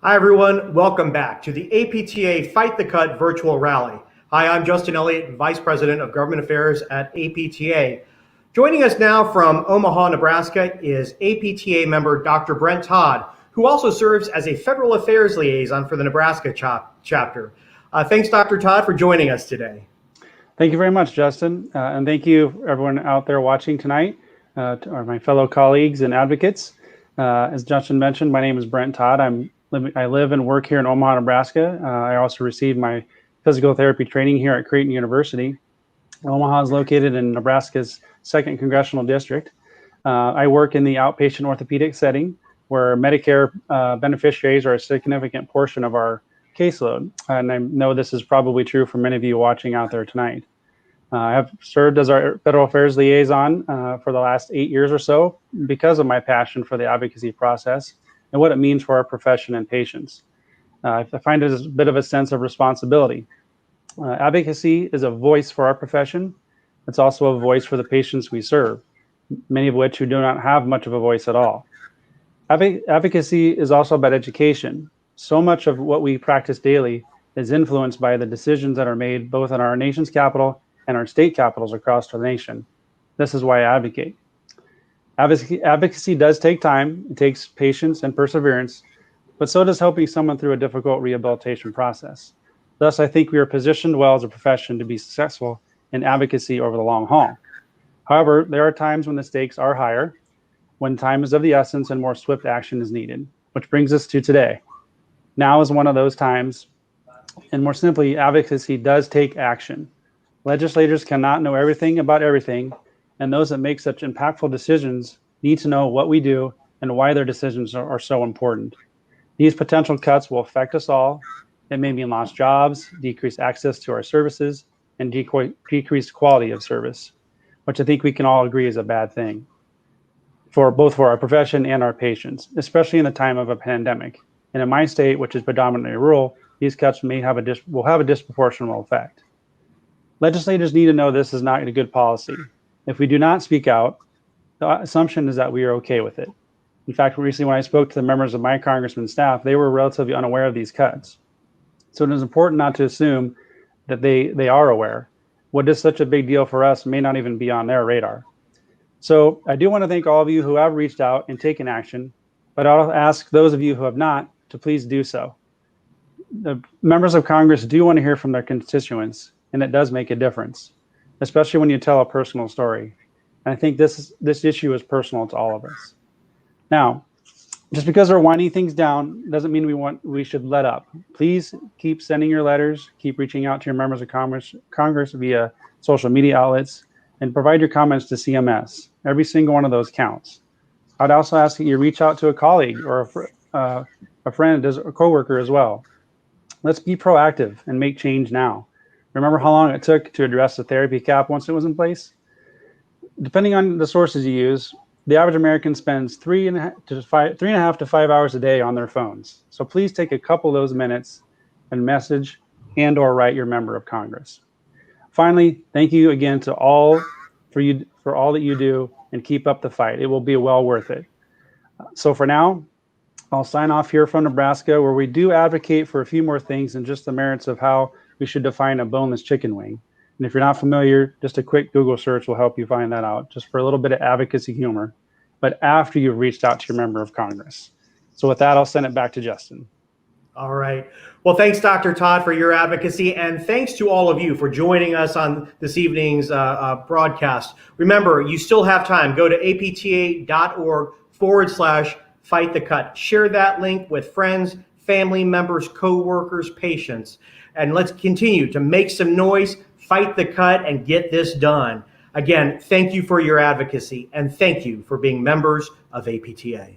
Hi, everyone. Welcome back to the APTA Fight the Cut Virtual Rally. Hi, I'm Justin Elliott, Vice President of Government Affairs at APTA. Joining us now from Omaha, Nebraska is APTA member Dr. Brent Todd, who also serves as a Federal Affairs Liaison for the Nebraska chapter. Thanks, Dr. Todd, for joining us today. Thank you very much, Justin. And thank you, everyone out there watching tonight, to my fellow colleagues and advocates. As Justin mentioned, my name is Brent Todd. I live and work here in Omaha, Nebraska. I also received my physical therapy training here at Creighton University. Omaha is located in Nebraska's 2nd Congressional District. I work in the outpatient orthopedic setting where Medicare beneficiaries are a significant portion of our caseload. And I know this is probably true for many of you watching out there tonight. I have served as our Federal Affairs Liaison for the last 8 years or so because of my passion for the advocacy process and what it means for our profession and patients. I find it as a bit of a sense of responsibility. Advocacy is a voice for our profession. It's also a voice for the patients we serve, many of which who do not have much of a voice at all. Advocacy is also about education. So much of what we practice daily is influenced by the decisions that are made both in our nation's capital and our state capitals across the nation. This is why I advocate. Advocacy does take time. It takes patience and perseverance, but so does helping someone through a difficult rehabilitation process. Thus, I think we are positioned well as a profession to be successful in advocacy over the long haul. However, there are times when the stakes are higher, when time is of the essence and more swift action is needed, which brings us to today. Now is one of those times, and more simply, advocacy does take action. Legislators cannot know everything about everything, and those that make such impactful decisions need to know what we do and why their decisions are so important. These potential cuts will affect us all. It may mean lost jobs, decreased access to our services, and decreased quality of service, which I think we can all agree is a bad thing for both our profession and our patients, especially in the time of a pandemic. And in my state, which is predominantly rural, these cuts will have a disproportionate effect. Legislators need to know this is not a good policy. If we do not speak out, the assumption is that we are okay with it. In fact, recently when I spoke to the members of my congressman's staff, they were relatively unaware of these cuts. So it is important not to assume that they are aware. What is such a big deal for us may not even be on their radar. So I do want to thank all of you who have reached out and taken action, but I'll ask those of you who have not to please do so. The members of Congress do want to hear from their constituents, and it does make a difference, especially when you tell a personal story. And I think this issue is personal to all of us. Now, just because we're winding things down doesn't mean we should let up. Please keep sending your letters, keep reaching out to your members of Congress via social media outlets, and provide your comments to CMS. Every single one of those counts. I'd also ask that you reach out to a colleague or a friend, a coworker as well. Let's be proactive and make change now. Remember how long it took to address the therapy cap once it was in place? Depending on the sources you use, the average American spends 3.5 to 5 hours a day on their phones. So please take a couple of those minutes and message and or write your member of Congress. Finally, thank you again to all for all that you do, and keep up the fight. It will be well worth it. So for now, I'll sign off here from Nebraska, where we do advocate for a few more things than just the merits of how we should define a boneless chicken wing. And if you're not familiar, just a quick Google search will help you find that out, just for a little bit of advocacy humor, but after you've reached out to your member of Congress. So with that, I'll send it back to Justin. All right. Well, thanks, Dr. Todd, for your advocacy, and thanks to all of you for joining us on this evening's broadcast. Remember, you still have time. Go to apta.org/fight the cut. Share that link with friends, family members, co-workers, patients, and let's continue to make some noise, fight the cut, and get this done. Again, thank you for your advocacy, and thank you for being members of APTA.